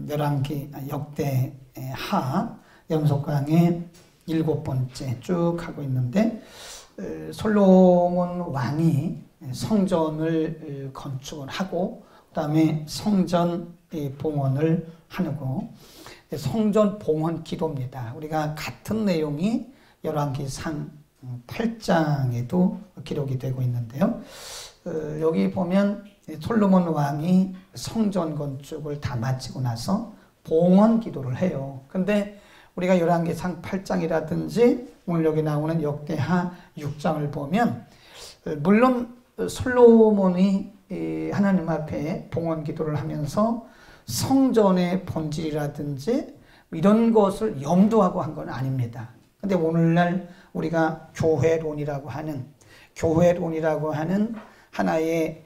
열왕기 역대하 연속 강의 7번째 쭉 하고 있는데, 솔로몬 왕이 성전을 건축을 하고 그다음에 성전 봉헌을 하고, 성전 봉헌 기도입니다. 우리가 같은 내용이 열왕기상 8장에도 기록이 되고 있는데요. 여기 보면 솔로몬 왕이 성전 건축을 다 마치고 나서 봉헌 기도를 해요. 근데 우리가 열왕기상 8장이라든지 오늘 여기 나오는 역대하 6장을 보면, 물론 솔로몬이 하나님 앞에 봉헌 기도를 하면서 성전의 본질이라든지 이런 것을 염두하고 한 건 아닙니다. 근데 오늘날 우리가 교회론이라고 하는 하나의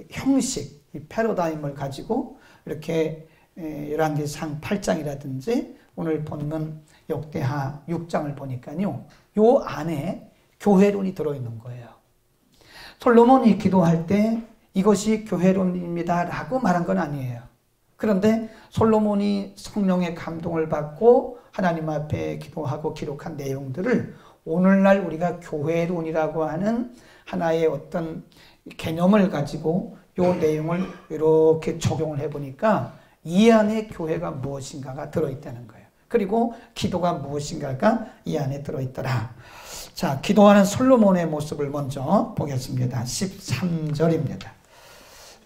형식, 이 패러다임을 가지고 이렇게 열왕기상 8장이라든지 오늘 본문 역대하 6장을 보니까요, 요 안에 교회론이 들어있는 거예요. 솔로몬이 기도할 때 이것이 교회론입니다 라고 말한 건 아니에요. 그런데 솔로몬이 성령의 감동을 받고 하나님 앞에 기도하고 기록한 내용들을 오늘날 우리가 교회론이라고 하는 하나의 어떤 개념을 가지고 이 내용을 이렇게 적용을 해보니까 이 안에 교회가 무엇인가가 들어있다는 거예요. 그리고 기도가 무엇인가가 이 안에 들어있더라. 자, 기도하는 솔로몬의 모습을 먼저 보겠습니다. 13절입니다.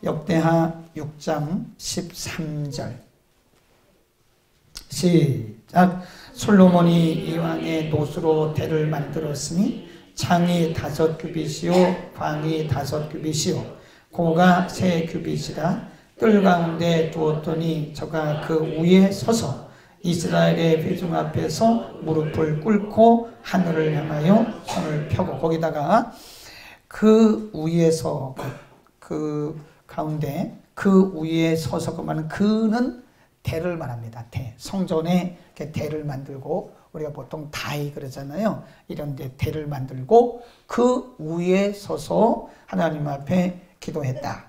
역대하 6장 13절 시작. 솔로몬이 이왕의 노수로 대를 만들었으니 장이 5규빗이요 방이 5규빗이요 고가 3규빗이라 뜰 가운데 두었더니 저가 그 위에 서서 이스라엘의 회중 앞에서 무릎을 꿇고 하늘을 향하여 손을 펴고, 거기다가 그 위에서 그 가운데 그 위에 서서 그만은 그는 대를 말합니다. 대. 성전에 대를 만들고, 우리가 보통 다이 그러잖아요. 이런 데 대를 만들고 그 위에 서서 하나님 앞에 기도했다.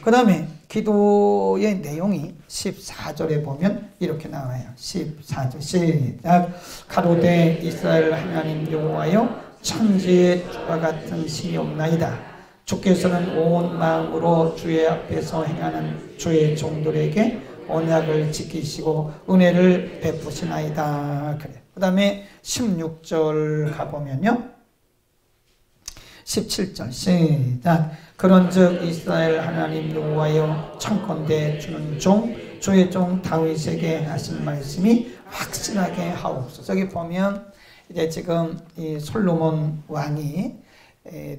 그 다음에 기도의 내용이 14절에 보면 이렇게 나와요. 14절 시작. 가로되 이스라엘 하나님 여호와여, 천지에 주와 같은 신이 없나이다. 주께서는 온 마음으로 주의 앞에서 행하는 주의 종들에게 언약을 지키시고 은혜를 베푸시나이다. 그래. 그 다음에 16절 가보면요, 17절 시작. 그런즉 이스라엘 하나님 여호와여, 청컨대 주는 종 주의 종 다윗에게 하신 말씀이 확실하게 하옵소서. 여기 보면 이제 지금 이 솔로몬 왕이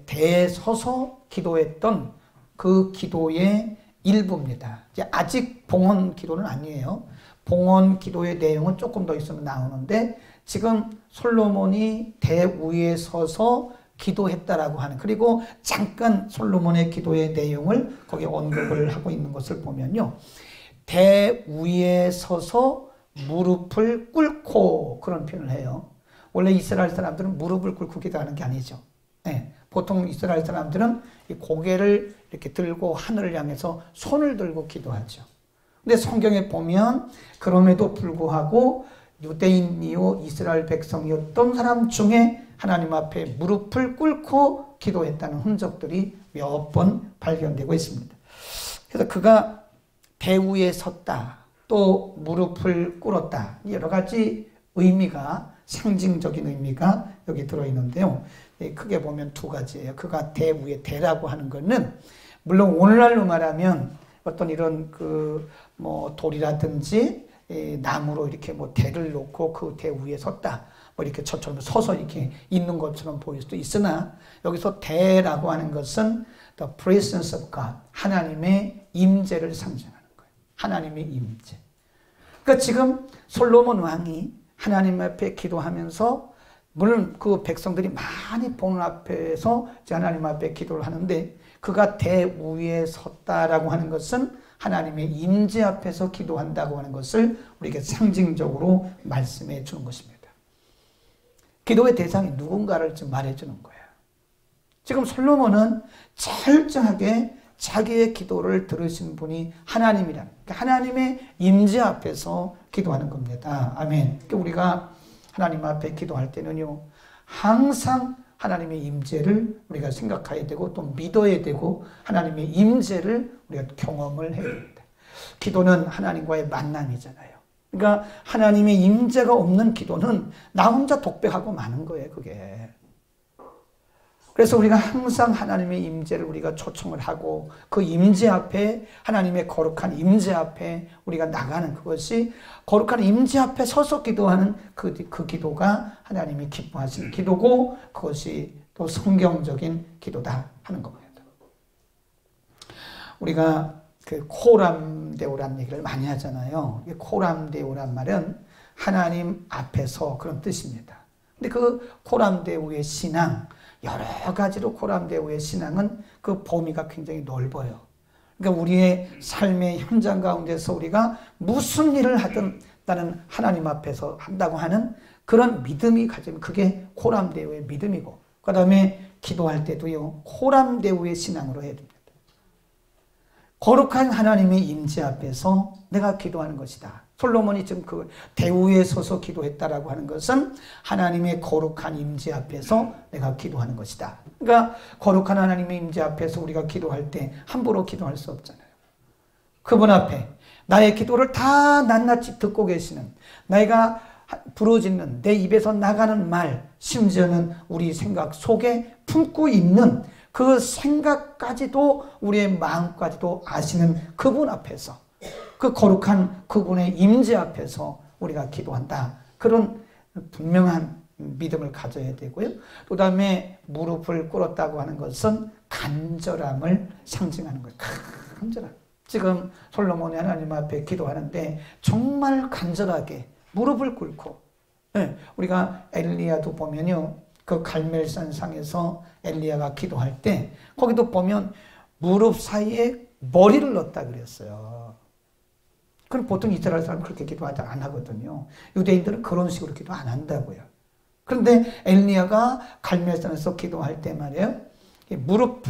대에 서서 기도했던 그 기도의 일부입니다. 이제 아직 봉헌 기도는 아니에요. 봉헌 기도의 내용은 조금 더 있으면 나오는데, 지금 솔로몬이 대 위에 서서 기도했다라고 하는, 그리고 잠깐 솔로몬의 기도의 내용을 거기에 언급을 하고 있는 것을 보면요, 대 위에 서서 무릎을 꿇고 그런 표현을 해요. 원래 이스라엘 사람들은 무릎을 꿇고 기도하는 게 아니죠. 네. 보통 이스라엘 사람들은 이 고개를 이렇게 들고 하늘을 향해서 손을 들고 기도하죠. 근데 성경에 보면 그럼에도 불구하고 유대인이요 이스라엘 백성이었던 사람 중에 하나님 앞에 무릎을 꿇고 기도했다는 흔적들이 몇 번 발견되고 있습니다. 그래서 그가 대 위에 섰다, 또 무릎을 꿇었다, 여러 가지 의미가, 상징적인 의미가 여기 들어있는데요. 크게 보면 두 가지예요. 그가 대 위에, 대라고 하는 것은 물론 오늘날로 말하면 어떤 이런 돌이라든지 나무로 이렇게 대를 놓고 그 대 위에 섰다, 이렇게 저처럼 서서 이렇게 있는 것처럼 보일 수도 있으나, 여기서 대라고 하는 것은 the presence of God, 하나님의 임재를 상징하는 거예요. 하나님의 임재. 그러니까 지금 솔로몬 왕이 하나님 앞에 기도하면서, 물론 그 백성들이 많이 보는 앞에서 하나님 앞에 기도를 하는데, 그가 대 위에 섰다라고 하는 것은 하나님의 임재 앞에서 기도한다고 하는 것을 우리에게 상징적으로 말씀해 주는 것입니다. 기도의 대상이 누군가를 좀 말해 주는 거예요. 지금 솔로몬은 철저하게 자기의 기도를 들으신 분이 하나님이란, 그러니까 하나님의 임재 앞에서 기도하는 겁니다. 아멘. 그러니까 우리가 하나님 앞에 기도할 때는요, 항상 하나님의 임재를 우리가 생각해야 되고 또 믿어야 되고 하나님의 임재를 우리가 경험을 해야 됩니다. 기도는 하나님과의 만남이잖아요. 그러니까 하나님의 임재가 없는 기도는 나 혼자 독백하고 마는 거예요, 그게. 그래서 우리가 항상 하나님의 임재를 우리가 초청을 하고 그 임재 앞에, 하나님의 거룩한 임재 앞에 우리가 나가는 그것이, 거룩한 임재 앞에 서서 기도하는 그 기도가 하나님이 기뻐하시는 기도고, 그것이 또 성경적인 기도다 하는 겁니다. 우리가 그 코람데오란 얘기를 많이 하잖아요. 코람데오란 말은 하나님 앞에서 그런 뜻입니다. 근데 그 코람데오의 신앙, 여러 가지로 코람데오의 신앙은 그 범위가 굉장히 넓어요. 그러니까 우리의 삶의 현장 가운데서 우리가 무슨 일을 하든 나는 하나님 앞에서 한다고 하는 그런 믿음이 가지면 그게 코람데오의 믿음이고, 그 다음에 기도할 때도요, 코람데오의 신앙으로 해야 됩니다. 거룩한 하나님의 임재 앞에서 내가 기도하는 것이다. 솔로몬이 지금 그 대우에 서서 기도했다라고 하는 것은 하나님의 거룩한 임재 앞에서 내가 기도하는 것이다. 그러니까 거룩한 하나님의 임재 앞에서 우리가 기도할 때 함부로 기도할 수 없잖아요. 그분 앞에 나의 기도를 다 낱낱이 듣고 계시는, 내가 부르짖는 내 입에서 나가는 말, 심지어는 우리 생각 속에 품고 있는 그 생각까지도, 우리의 마음까지도 아시는 그분 앞에서, 그 거룩한 그분의 임재 앞에서 우리가 기도한다. 그런 분명한 믿음을 가져야 되고요. 그 다음에 무릎을 꿇었다고 하는 것은 간절함을 상징하는 거예요. 간절함. 지금 솔로몬이 하나님 앞에 기도하는데 정말 간절하게 무릎을 꿇고, 우리가 엘리야도 보면요, 그 갈멜산 상에서 엘리야가 기도할 때 거기도 보면 무릎 사이에 머리를 넣었다 그랬어요. 그럼 보통 이스라엘 사람은 그렇게 기도하지 안 하거든요. 유대인들은 그런 식으로 기도 안 한다고요. 그런데 엘리야가 갈멜산에서 기도할 때 말이에요, 무릎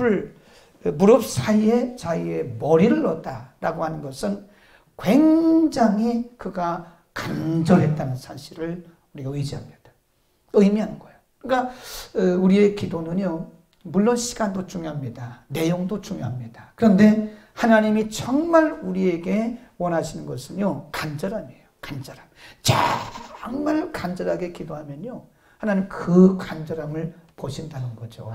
사이에 자기의 머리를 넣었다라고 하는 것은 굉장히 그가 간절했다는 사실을 우리가 의미하는 거예요. 그러니까 우리의 기도는요, 물론 시간도 중요합니다. 내용도 중요합니다. 그런데 하나님이 정말 우리에게 원하시는 것은요, 간절함이에요. 간절함. 정말 간절하게 기도하면요, 하나님 그 간절함을 보신다는 거죠.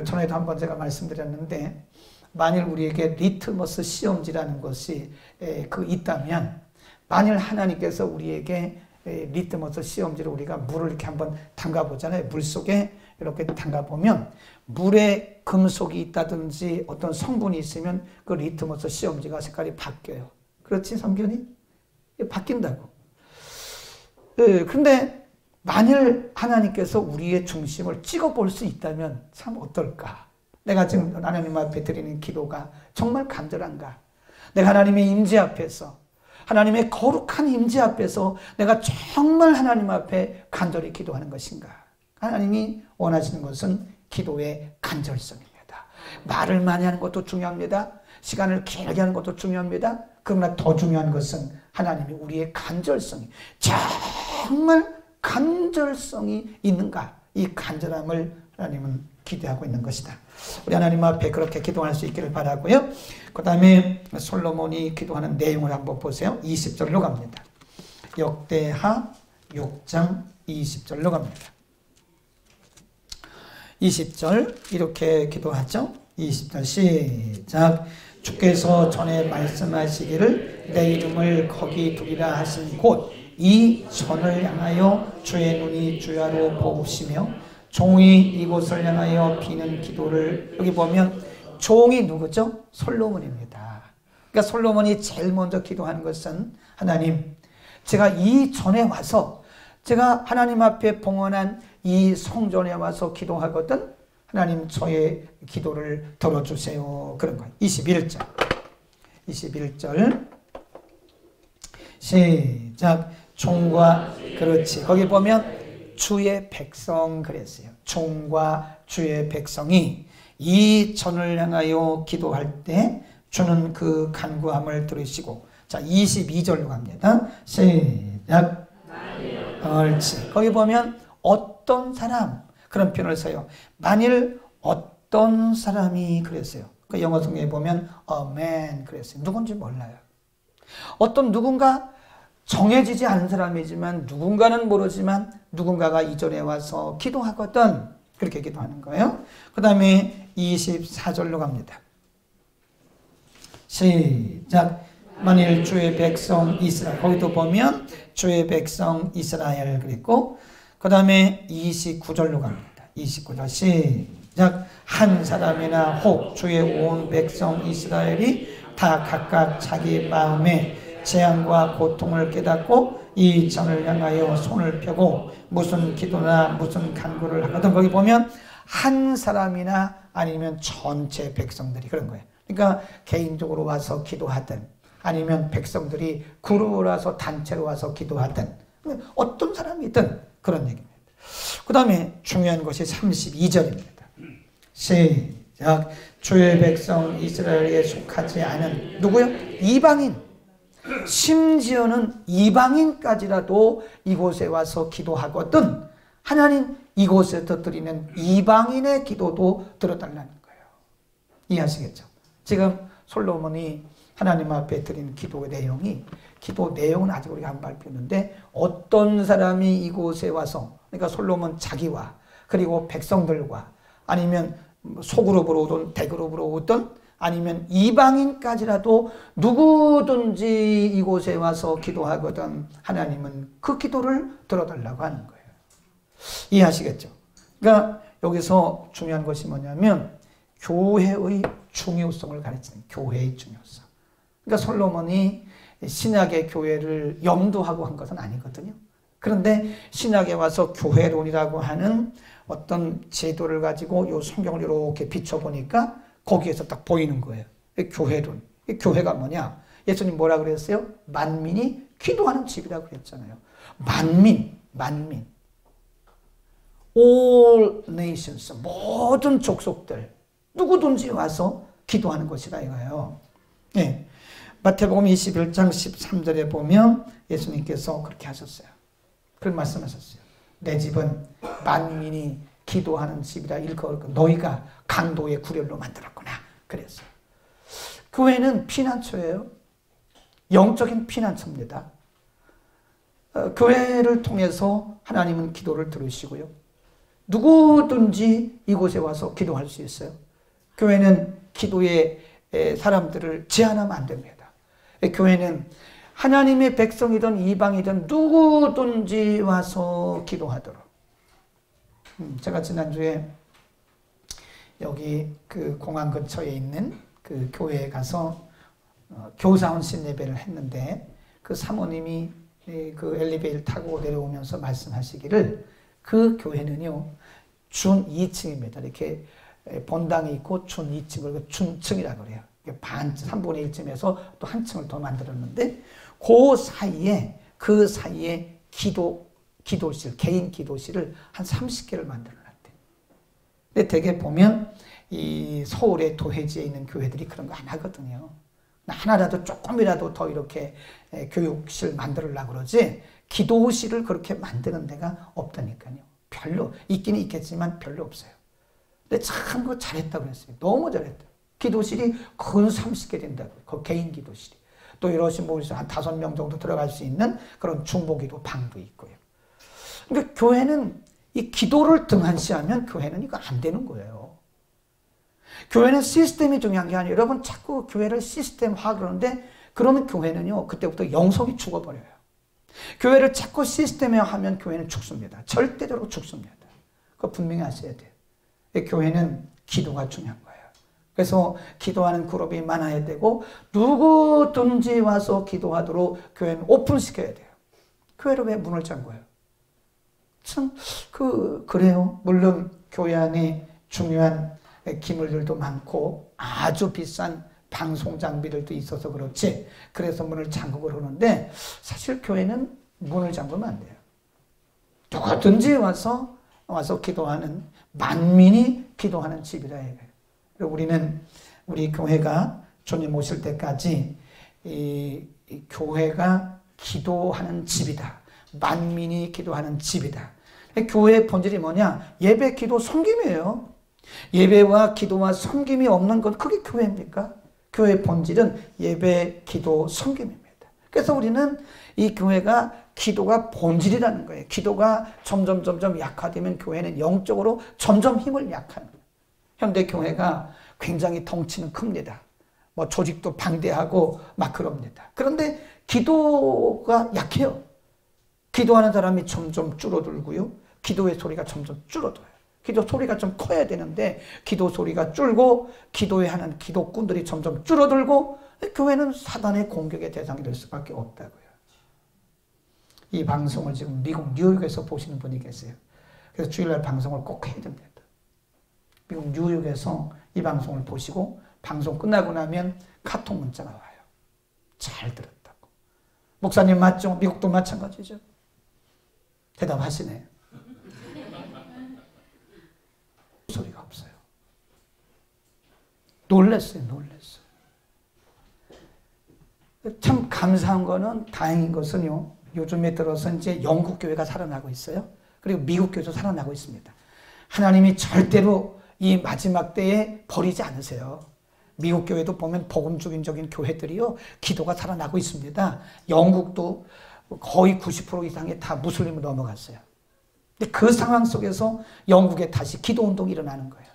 전에도 한번 제가 말씀드렸는데, 만일 우리에게 리트머스 시험지라는 것이 있다면, 만일 하나님께서 우리에게 리트머스 시험지를 우리가 물을 이렇게 한번 담가보잖아요. 물 속에 이렇게 담가보면 물에 금속이 있다든지 어떤 성분이 있으면 그 리트머스 시험지가 색깔이 바뀌어요. 그렇지, 성균이? 바뀐다고. 그런데 만일 하나님께서 우리의 중심을 찍어볼 수 있다면 참 어떨까? 내가 지금 하나님 앞에 드리는 기도가 정말 간절한가? 내가 하나님의 임재 앞에서, 하나님의 거룩한 임재 앞에서 내가 정말 하나님 앞에 간절히 기도하는 것인가? 하나님이 원하시는 것은 기도의 간절성입니다. 말을 많이 하는 것도 중요합니다. 시간을 길게 하는 것도 중요합니다. 그러나 더 중요한 것은 하나님이 우리의 간절성이, 정말 간절성이 있는가? 이 간절함을 하나님은 기대하고 있는 것이다. 우리 하나님 앞에 그렇게 기도할 수 있기를 바라고요. 그 다음에 솔로몬이 기도하는 내용을 한번 보세요. 20절로 갑니다. 역대하 6장 20절로 갑니다. 20절 이렇게 기도하죠. 20절 시작. 주께서 전에 말씀하시기를 내 이름을 거기 두리라 하신 곳 이 전을 향하여 주의 눈이 주야로 보시며 종이 이곳을 향하여 비는 기도를, 여기 보면 종이 누구죠? 솔로몬입니다. 그러니까 솔로몬이 제일 먼저 기도하는 것은, 하나님, 제가 이 전에 와서, 제가 하나님 앞에 봉헌한 이 성전에 와서 기도하거든 하나님 저의 기도를 들어주세요. 그런 거예요. 21절 시작. 종과, 그렇지, 거기 보면 주의 백성 그랬어요. 종과 주의 백성이 이 전을 향하여 기도할 때 주는 그 간구함을 들으시고. 자, 22절로 갑니다. 시작. 옳지. 거기 보면 어떤 사람 그런 표현을 써요. 만일 어떤 사람이 그랬어요. 그 영어 성경에 보면 a man 그랬어요. 누군지 몰라요. 어떤 누군가 정해지지 않은 사람이지만 누군가는 모르지만 누군가가 이전에 와서 기도하거든. 그렇게 기도하는 거예요. 그 다음에 24절로 갑니다. 시작. 만일 주의 백성 이스라엘. 거기도 보면 주의 백성 이스라엘 그랬고, 그 다음에 29절로 갑니다. 29절 시작. 한 사람이나 혹 주의 온 백성 이스라엘이 다 각각 자기 마음에 재앙과 고통을 깨닫고 이 전을 향하여 손을 펴고 무슨 기도나 무슨 간구를 하거든. 거기 보면 한 사람이나 아니면 전체 백성들이 그런 거예요. 그러니까 개인적으로 와서 기도하든 아니면 백성들이 그룹으로 와서 단체로 와서 기도하든 어떤 사람이든 그런 얘기입니다. 그 다음에 중요한 것이 32절입니다. 시작. 주의 백성 이스라엘에 속하지 않은 누구요? 이방인. 심지어는 이방인까지라도 이곳에 와서 기도하거든 하나님 이곳에서 드리는 이방인의 기도도 들어달라는 거예요. 이해하시겠죠? 지금 솔로몬이 하나님 앞에 드린 기도의 내용이, 기도 내용은 아직 우리가 안 발표했는데 어떤 사람이 이곳에 와서, 그러니까 솔로몬 자기와 그리고 백성들과 아니면 소그룹으로 오든 대그룹으로 오든 아니면 이방인까지라도 누구든지 이곳에 와서 기도하거든 하나님은 그 기도를 들어달라고 하는 거예요. 이해하시겠죠? 그러니까 여기서 중요한 것이 뭐냐면 교회의 중요성을 가르치는 교회의 중요성. 그러니까 솔로몬이 신약의 교회를 염두하고 한 것은 아니거든요. 그런데 신약에 와서 교회론이라고 하는 어떤 제도를 가지고 이 성경을 이렇게 비춰보니까 거기에서 딱 보이는 거예요. 교회론. 교회가 뭐냐? 예수님 뭐라 그랬어요? 만민이 기도하는 집이라고 그랬잖아요. 만민. All nations. 모든 족속들. 누구든지 와서 기도하는 것이다 이거예요. 예. 마태복음 21장 13절에 보면 예수님께서 그렇게 하셨어요. 그런 말씀하셨어요. 내 집은 만민이 기도하는 집이라 일컬을 너희가 강도의 구렬로 만들었구나. 그랬어요. 교회는 피난처예요. 영적인 피난처입니다. 교회를 통해서 하나님은 기도를 들으시고요. 누구든지 이곳에 와서 기도할 수 있어요. 교회는 기도의 사람들을 제한하면 안 됩니다. 교회는 하나님의 백성이든 이방이든 누구든지 와서 기도하도록. 제가 지난주에 여기 그 공항 근처에 있는 그 교회에 가서 교사원 신예배를 했는데 그 사모님이 그 엘리베이터를 타고 내려오면서 말씀하시기를 그 교회는요 준 2층입니다. 이렇게 본당이 있고 준 2층을 준층이라고 그래요. 반 3분의 1쯤에서 또 한 층을 더 만들었는데 그 사이에 기도실, 개인 기도실을 한 30개를 만들어놨대요. 근데 대개 보면 이 서울의 도회지에 있는 교회들이 그런 거 안 하거든요. 하나라도 조금이라도 더 이렇게 교육실 만들려고 그러지 기도실을 그렇게 만드는 데가 없다니까요. 별로 있기는 있겠지만 별로 없어요. 근데 참 그거 잘했다고 그랬어요. 너무 잘했다. 기도실이 근 30개 된다고요. 그 개인 기도실이. 또 이러신 분이 한 5명 정도 들어갈 수 있는 그런 중보기도 방도 있고요. 그러니까 교회는 이 기도를 등한시하면 교회는 이거 안 되는 거예요. 교회는 시스템이 중요한 게 아니에요. 여러분 자꾸 교회를 시스템화 그러는데 그러면 교회는요 그때부터 영성이 죽어버려요. 교회를 자꾸 시스템화하면 교회는 죽습니다. 절대적으로 죽습니다. 그거 분명히 아셔야 돼요. 교회는 기도가 중요한 거예요. 그래서 기도하는 그룹이 많아야 되고 누구든지 와서 기도하도록 교회는 오픈시켜야 돼요. 교회를 왜 문을 잠궈요? 참 그래요. 물론 교회 안에 중요한 기물들도 많고 아주 비싼 방송 장비들도 있어서 그렇지 그래서 문을 잠그고 그러는데 사실 교회는 문을 잠그면 안 돼요. 누구든지 와서 기도하는 만민이 기도하는 집이라 해요. 우리는 우리 교회가 주님 오실 때까지 이 교회가 기도하는 집이다. 만민이 기도하는 집이다. 교회의 본질이 뭐냐? 예배, 기도, 섬김이에요. 예배와 기도와 섬김이 없는 건 그게 교회입니까? 교회의 본질은 예배, 기도, 섬김입니다. 그래서 우리는 이 교회가 기도가 본질이라는 거예요. 기도가 점점 약화되면 교회는 영적으로 점점 힘을 약하는 거예요. 현대 교회가 굉장히 덩치는 큽니다. 뭐 조직도 방대하고 막 그럽니다. 그런데 기도가 약해요. 기도하는 사람이 점점 줄어들고요. 기도의 소리가 점점 줄어들어요. 기도 소리가 좀 커야 되는데 기도 소리가 줄고 기도에 하는 기도꾼들이 점점 줄어들고 교회는 사단의 공격의 대상이 될 수밖에 없다고요. 이 방송을 지금 미국 뉴욕에서 보시는 분이 계세요. 그래서 주일날 방송을 꼭 해야 됩니다. 미국 뉴욕에서 이 방송을 보시고 방송 끝나고 나면 카톡 문자가 와요. 잘 들었다고. 목사님 맞죠? 미국도 마찬가지죠. 대답하시네요. 소리가 없어요. 놀랐어요. 참 감사한 거는, 다행인 것은요, 요즘에 들어서 이제 영국 교회가 살아나고 있어요. 그리고 미국 교회도 살아나고 있습니다. 하나님이 절대로 이 마지막 때에 버리지 않으세요. 미국 교회도 보면 복음주의적인 교회들이요, 기도가 살아나고 있습니다. 영국도 거의 90% 이상이 다 무슬림으로 넘어갔어요. 근데 그 상황 속에서 영국에 다시 기도운동이 일어나는 거예요.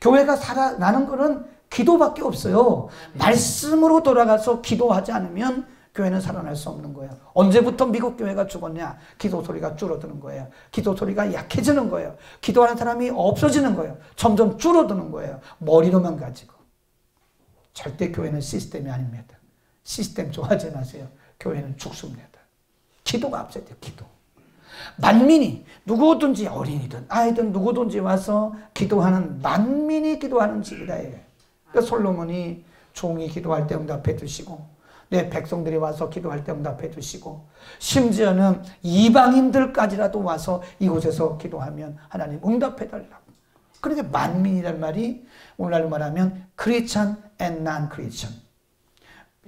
교회가 살아나는 거는 기도밖에 없어요. 말씀으로 돌아가서 기도하지 않으면 교회는 살아날 수 없는 거예요. 언제부터 미국 교회가 죽었냐? 기도 소리가 줄어드는 거예요. 기도 소리가 약해지는 거예요. 기도하는 사람이 없어지는 거예요. 점점 줄어드는 거예요. 머리로만 가지고. 절대 교회는 시스템이 아닙니다. 시스템 좋아하지 마세요. 교회는 죽습니다. 기도가 앞서야 돼요. 기도. 만민이, 누구든지 어린이든 아이든 누구든지 와서 기도하는, 만민이 기도하는 집이다. 그러니까 솔로몬이 종이 기도할 때 응답해 주시고, 내 백성들이 와서 기도할 때 응답해 주시고, 심지어는 이방인들까지라도 와서 이곳에서 기도하면 하나님 응답해 달라고. 그러니까 만민이란 말이 오늘날로 말하면 크리스천 and non-크리스천,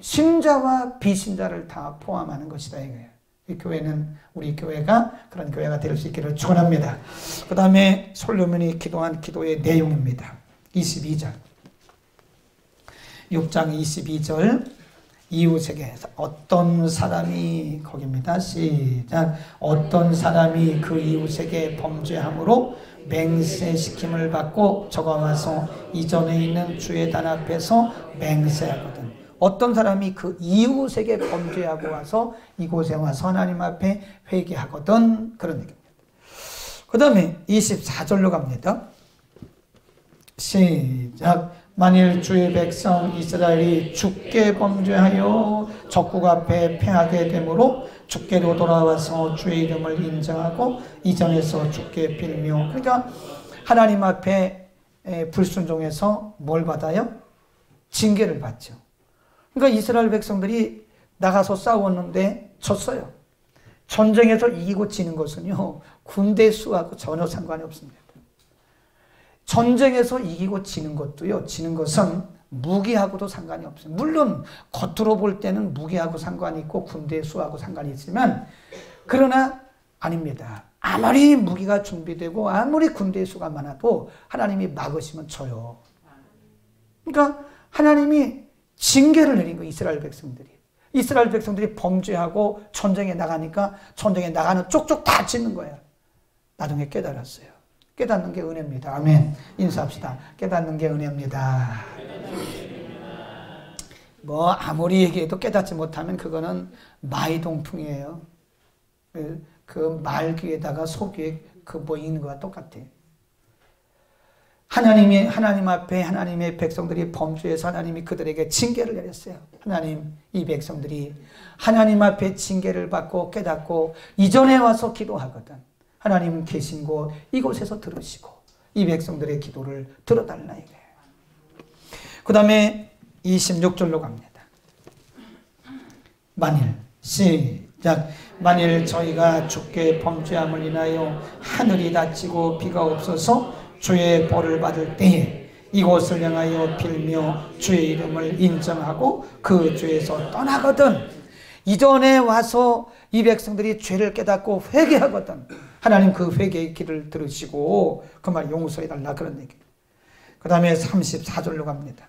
신자와 비신자를 다 포함하는 것이다 이거예요. 이 교회는, 우리 교회가 그런 교회가 될 수 있기를 축원합니다. 그 다음에 솔로몬이 기도한 기도의 내용입니다. 22절, 6장 22절, 이웃에게 어떤 사람이, 거기입니다. 시작. 어떤 사람이 그 이웃에게 범죄함으로 맹세시킴을 받고 저가 와서 이전에 있는 주의 단 앞에서 맹세하거든. 어떤 사람이 그 이웃에게 범죄하고 와서 이곳에 와서 하나님 앞에 회개하거든. 그런 얘기입니다. 그 다음에 24절로 갑니다. 시작. 만일 주의 백성 이스라엘이 주께 범죄하여 적국 앞에 패하게 되므로 주께로 돌아와서 주의 이름을 인정하고 이전에서 주께 빌며, 그러니까 하나님 앞에 불순종해서 뭘 받아요? 징계를 받죠. 그러니까 이스라엘 백성들이 나가서 싸웠는데 졌어요. 전쟁에서 이기고 지는 것은요, 군대 수하고 전혀 상관이 없습니다. 전쟁에서 이기고 지는 것도요, 지는 것은 무기하고도 상관이 없어요. 물론 겉으로 볼 때는 무기하고 상관이 있고 군대 수하고 상관이 있지만, 그러나 아닙니다. 아무리 무기가 준비되고 아무리 군대 수가 많아도 하나님이 막으시면 져요. 그러니까 하나님이 징계를 내린 거예요. 이스라엘 백성들이 범죄하고 전쟁에 나가니까 전쟁에 나가는 쪽쪽 다 찢는 거예요. 나중에 깨달았어요. 깨닫는 게 은혜입니다. 아멘. 인사합시다. 깨닫는 게 은혜입니다. 뭐 아무리 얘기해도 깨닫지 못하면 그거는 마이동풍이에요. 그 말 귀에다가 소 귀에 그 뭐 있는 거와 똑같아요. 하나님 앞에 하나님의 백성들이 범죄해서 하나님이 그들에게 징계를 내렸어요. 하나님, 이 백성들이 하나님 앞에 징계를 받고 깨닫고 이전에 와서 기도하거든. 하나님 계신 곳 이곳에서 들으시고 이 백성들의 기도를 들어달라 이거예요. 그 다음에 26절로 갑니다. 만일, 시작. 만일 저희가 주께 범죄함을 인하여 하늘이 닫히고 비가 없어서 주의 벌을 받을 때에 이곳을 향하여 빌며 주의 이름을 인정하고 그 죄에서 떠나거든. 이전에 와서 이 백성들이 죄를 깨닫고 회개하거든. 하나님 그 회개의 길을 들으시고 그 말 용서해달라 그런 얘기. 그 다음에 34절로 갑니다.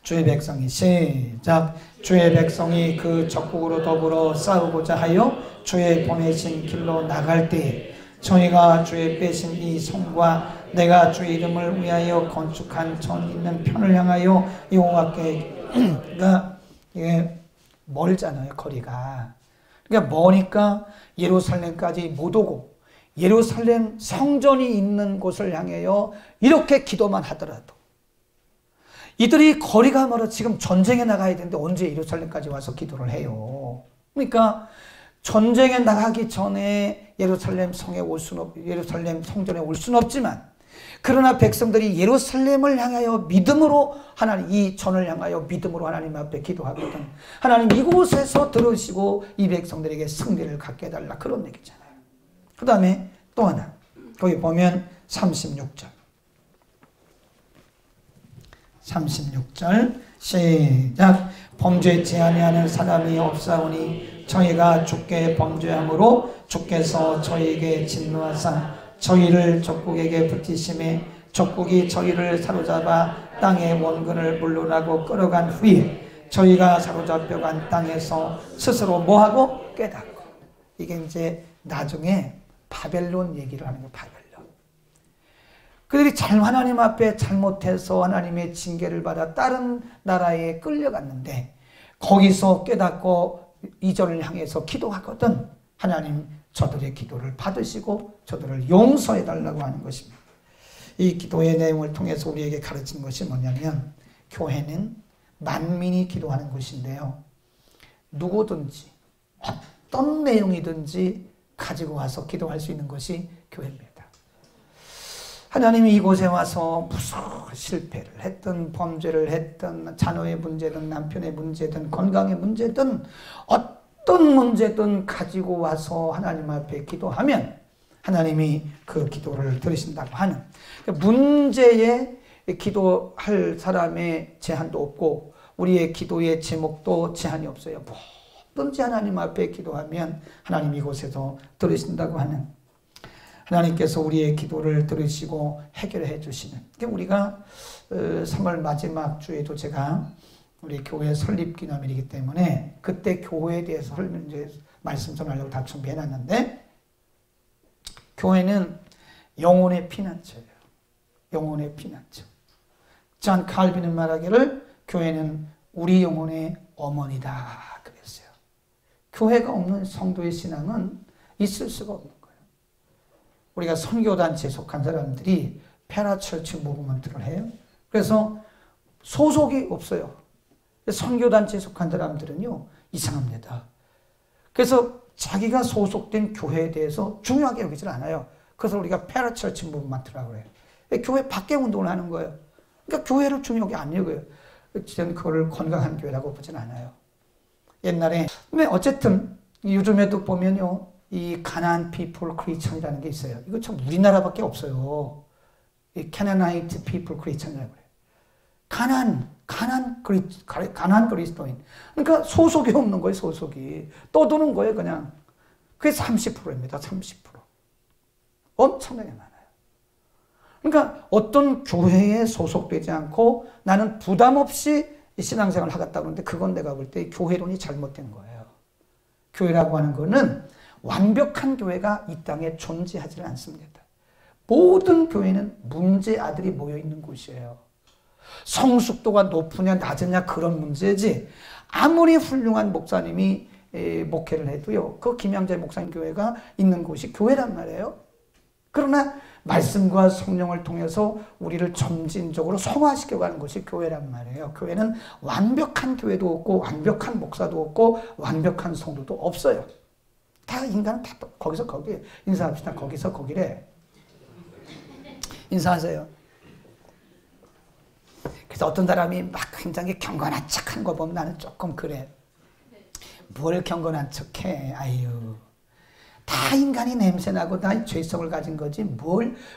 주의 백성이 시작. 주의 백성이 그 적국으로 더불어 싸우고자 하여 주의 보내신 길로 나갈 때에 저희가 주의 빼신 이 성과 내가 주의 이름을 위하여 건축한 전 있는 편을 향하여 여호와께 그러니까 이게 멀잖아요, 거리가. 그러니까 머니까 예루살렘까지 못 오고 예루살렘 성전이 있는 곳을 향하여 이렇게 기도만 하더라도 이들이 거리가 멀어 지금 전쟁에 나가야 되는데 언제 예루살렘까지 와서 기도를 해요. 그러니까 전쟁에 나가기 전에 예루살렘 예루살렘 성전에 올 수는 없지만 그러나 백성들이 예루살렘을 향하여 믿음으로 하나님 이 전을 향하여 믿음으로 하나님 앞에 기도하거든. 하나님 이곳에서 들으시고 이 백성들에게 승리를 갖게 해달라 그런 얘기잖아요. 그 다음에 또 하나 거기 보면 36절 시작. 범죄치 아니하는 사람이 없사오니 저희가 주께 범죄함으로 주께서 저희에게 진노하사 저희를 적국에게 붙이심에 적국이 저희를 사로잡아 땅의 원근을 물러나고 끌어간 후에 저희가 사로잡혀간 땅에서 스스로 뭐하고 깨닫고. 이게 이제 나중에 바벨론 얘기를 하는 거예요. 바벨론. 그들이 하나님 앞에 잘못해서 하나님의 징계를 받아 다른 나라에 끌려갔는데 거기서 깨닫고 이전을 향해서 기도하거든. 하나님 저들의 기도를 받으시고 저들을 용서해 달라고 하는 것입니다. 이 기도의 내용을 통해서 우리에게 가르치는 것이 뭐냐면 교회는 만민이 기도하는 곳인데요. 누구든지 어떤 내용이든지 가지고 와서 기도할 수 있는 것이 교회입니다. 하나님이 이곳에 와서 무슨 실패를 했든 범죄를 했든 자녀의 문제든 남편의 문제든 건강의 문제든 어떤 문제든 가지고 와서 하나님 앞에 기도하면 하나님이 그 기도를 들으신다고 하는 문제에 기도할 사람의 제한도 없고 우리의 기도의 제목도 제한이 없어요. 뭐든지 하나님 앞에 기도하면 하나님 이곳에서 들으신다고 하는 하나님께서 우리의 기도를 들으시고 해결해 주시는. 우리가 3월 마지막 주에도 제가 우리 교회 설립 기념일이기 때문에 그때 교회에 대해서 말씀 전하려고 다 준비해 놨는데 교회는 영혼의 피난처예요. 영혼의 피난처. 존 칼빈은 말하기를 교회는 우리 영혼의 어머니다 그랬어요. 교회가 없는 성도의 신앙은 있을 수가 없는 거예요. 우리가 선교단체에 속한 사람들이 페라처치 무브먼트를 해요. 그래서 소속이 없어요. 선교단체에 속한 사람들은요 이상합니다. 그래서 자기가 소속된 교회에 대해서 중요하게 여기질 않아요. 그래서 우리가 페라처치 무브먼트라고 해요. 교회 밖에 운동을 하는 거예요. 그러니까 교회를 중요하게 안 여겨요. 저는 그거를 건강한 교회라고 보진 않아요. 옛날에 근데 어쨌든 요즘에도 보면요 이 가나안 피플 크리스천이라는 게 있어요. 이거 참 우리나라밖에 없어요. 이 캐나나이트 피플 크리스천이라고 그래요. 가나안 그리스도인. 그러니까 소속이 없는 거예요. 소속이 떠도는 거예요. 그냥 그게 30%입니다. 30%. 엄청나게 많아요. 그러니까 어떤 교회에 소속되지 않고 나는 부담 없이 신앙생활을 하겠다 그러는데 그건 내가 볼 때 교회론이 잘못된 거예요. 교회라고 하는 거는 완벽한 교회가 이 땅에 존재하지 않습니다. 모든 교회는 문제 아들이 모여 있는 곳이에요. 성숙도가 높으냐 낮으냐 그런 문제지 아무리 훌륭한 목사님이 목회를 해도요 그 김양재 목사님 교회가 있는 곳이 교회란 말이에요. 그러나 말씀과 성령을 통해서 우리를 점진적으로 성화시켜가는 것이 교회란 말이에요. 교회는 완벽한 교회도 없고 완벽한 목사도 없고 완벽한 성도도 없어요. 다 인간은 다 거기서 거기 인사합시다. 거기서 거기래. 인사하세요. 그래서 어떤 사람이 막 굉장히 경건한 척하는 거 보면 나는 조금 그래. 뭘 경건한 척해. 아유. 다 인간이 냄새나고 다 죄성을 가진 거지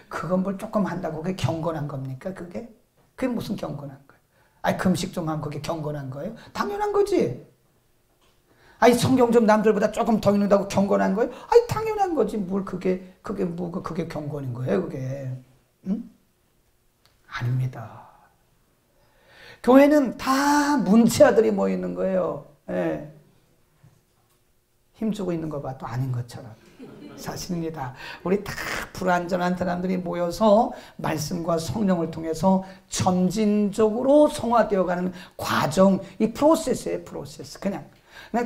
그건 뭘 조금 한다고 그게 경건한 겁니까? 그게 무슨 경건한 거예요? 아니 금식 좀 하면 그게 경건한 거예요? 당연한 거지. 아니 성경 좀 남들보다 조금 더 읽는다고 경건한 거예요? 아니 당연한 거지. 그게 경건인 거예요? 그게 응? 아닙니다. 교회는 다 문제아들이 모이는 거예요. 예. 힘주고 있는 거 봐도 아닌 것처럼 사실입니다. 우리 다 불완전한 사람들이 모여서 말씀과 성령을 통해서 점진적으로 성화되어가는 과정, 이 프로세스예요. 프로세스. 그냥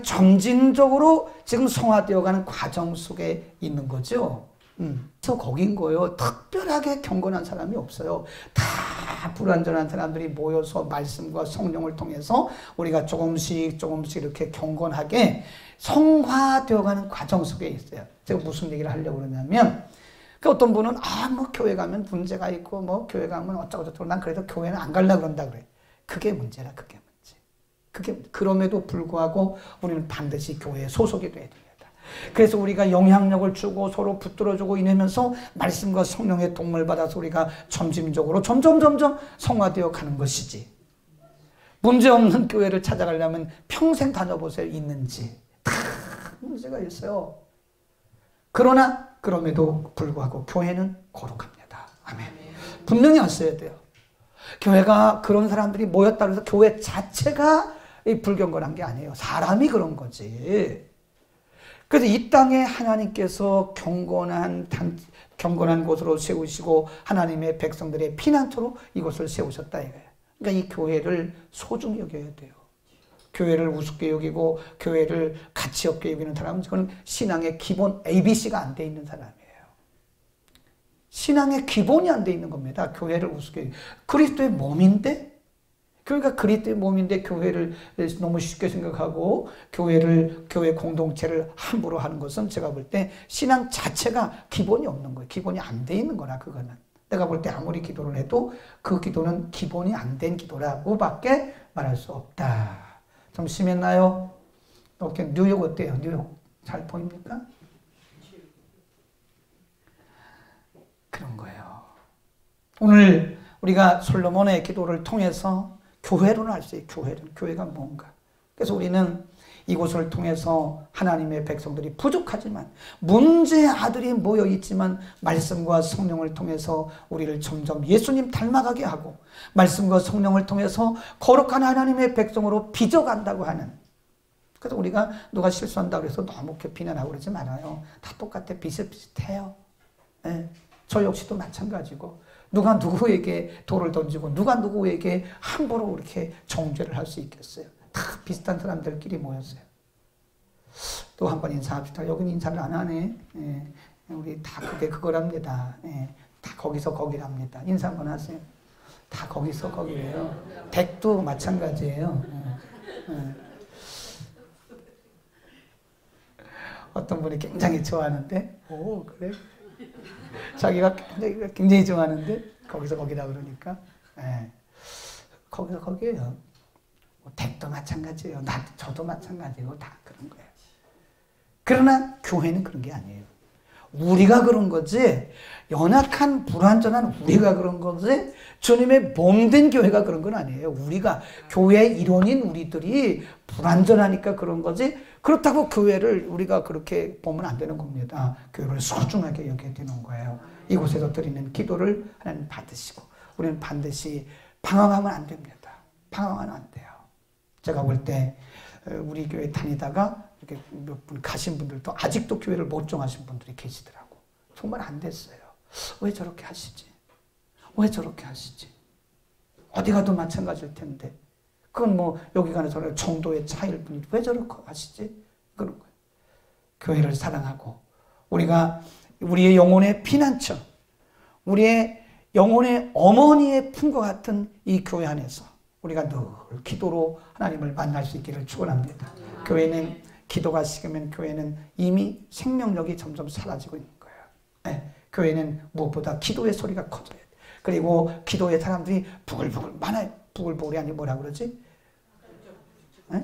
점진적으로 지금 성화되어가는 과정 속에 있는 거죠. 그래서 거긴 거예요. 특별하게 경건한 사람이 없어요. 다 불완전한 사람들이 모여서 말씀과 성령을 통해서 우리가 조금씩 이렇게 경건하게 성화되어가는 과정 속에 있어요. 제가 무슨 얘기를 하려고 그러냐면 어떤 분은 교회 가면 문제가 있고 교회 가면 어쩌고저쩌고 난 그래도 교회는 안 가려고 그런다 그래. 그게 문제라. 그럼에도 불구하고 우리는 반드시 교회에 소속이 돼야 됩니다. 그래서 우리가 영향력을 주고 서로 붙들어주고 이러면서 말씀과 성령의 도움을 받아서 우리가 점진적으로 점점 성화되어 가는 것이지. 문제없는 교회를 찾아가려면 평생 다녀보세요. 있는지. 다 문제가 있어요. 그럼에도 불구하고 교회는 거룩합니다. 아멘. 분명히 아셔야 돼요. 교회가 그런 사람들이 모였다 그래서 교회 자체가 불경건한 게 아니에요. 사람이 그런 거지. 그래서 이 땅에 하나님께서 경건한 곳으로 세우시고 하나님의 백성들의 피난처로 이곳을 세우셨다 이거예요. 그러니까 이 교회를 소중히 여겨야 돼요. 교회를 우습게 여기고 교회를 가치 없게 여기는 사람은 그건 신앙의 기본 ABC가 안 돼 있는 사람이에요. 신앙의 기본이 안 돼 있는 겁니다. 교회를 우습게 그리스도의 몸인데 그러니까 그리스도의 몸인데 교회를 너무 쉽게 생각하고 교회 공동체를 함부로 하는 것은 제가 볼 때 신앙 자체가 기본이 없는 거예요. 기본이 안 돼 있는 거나 그거는. 내가 볼 때 아무리 기도를 해도 그 기도는 기본이 안 된 기도라고밖에 말할 수 없다. 좀 심했나요? 뉴욕 어때요? 뉴욕 잘 보입니까? 그런 거예요. 오늘 우리가 솔로몬의 기도를 통해서 교회로는 알 수 있어요. 교회가 뭔가. 그래서 우리는 이곳을 통해서 하나님의 백성들이 부족하지만 문제의 아들이 모여 있지만 말씀과 성령을 통해서 우리를 점점 예수님 닮아가게 하고 말씀과 성령을 통해서 거룩한 하나님의 백성으로 빚어간다고 하는. 그래서 우리가 누가 실수한다고 해서 너무 비난하고 그러지 말아요. 다 똑같아. 비슷비슷해요. 네. 저 역시도 마찬가지고 누가 누구에게 돌을 던지고 누가 누구에게 함부로 이렇게 정죄를 할 수 있겠어요. 다 비슷한 사람들끼리 모였어요. 또 한 번 인사합시다. 여기는 인사를 안 하네. 예, 우리 다 그거랍니다. 예, 다 거기서 거기랍니다. 인사 한번 하세요. 다 거기서 거기예요. 댁도 마찬가지예요. 예, 예. 어떤 분이 굉장히 좋아하는데, 오 그래? 자기가 굉장히 좋아하는데 거기서 거기라 그러니까, 예, 거기서 거기예요. 댁도 마찬가지예요. 저도 마찬가지고 다 그런 거예요. 그러나 교회는 그런 게 아니에요. 우리가 그런 거지 연약한 불완전한 우리가 그런 거지 주님의 몸된 교회가 그런 건 아니에요. 우리가 교회의 일원인 우리들이 불완전하니까 그런 거지 그렇다고 교회를 우리가 그렇게 보면 안 되는 겁니다. 교회를 소중하게 여겨야 되는 거예요. 이곳에서 드리는 기도를 하나님 받으시고 우리는 반드시 방황하면 안 됩니다. 방황하면 안 돼요. 제가 볼 때 우리 교회 다니다가 이렇게 몇 분 가신 분들도 아직도 교회를 못 정하신 분들이 계시더라고. 정말 안 됐어요. 왜 저렇게 하시지? 왜 저렇게 하시지? 어디 가도 마찬가지일 텐데. 그건 뭐 여기 가는 저런 정도의 차이일 뿐이지 왜 저렇게 하시지? 그런 거예요. 교회를 사랑하고 우리가 우리의 영혼의 피난처, 우리의 영혼의 어머니의 품과 같은 이 교회 안에서 우리가 늘 기도로 하나님을 만날 수 있기를 축원합니다. 교회는 기도가 식으면 교회는 이미 생명력이 점점 사라지고 있는 거예요. 네, 교회는 무엇보다 기도의 소리가 커져야 돼. 그리고 기도의 사람들이 부글부글 많아요. 부글부글이 아니고 뭐라 그러지? 네?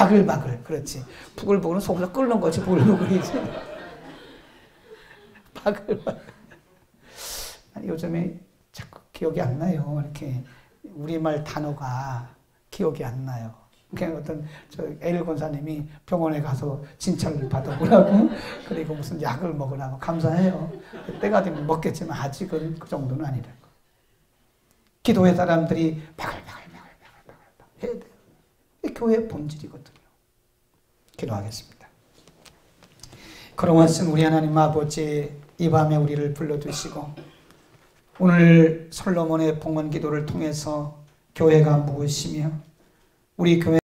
바글바글. 그렇지. 부글부글은 속에서 끓는 거지. 부글부글이지. 바글바글. 요즘에 자꾸 기억이 안 나요. 이렇게 우리말 단어가 기억이 안 나요. 그냥 어떤 에일 권사님이 병원에 가서 진찰을 받아보라고 그리고 무슨 약을 먹으라고 감사해요. 때가 되면 먹겠지만 아직은 그 정도는 아니라고. 기도의 사람들이 바글바글 해야 돼요. 이게 교회의 본질이거든요. 기도하겠습니다. 그러하신 우리 하나님 아버지, 이 밤에 우리를 불러주시고 오늘 솔로몬의 봉헌 기도를 통해서 교회가 무엇이며 우리 교회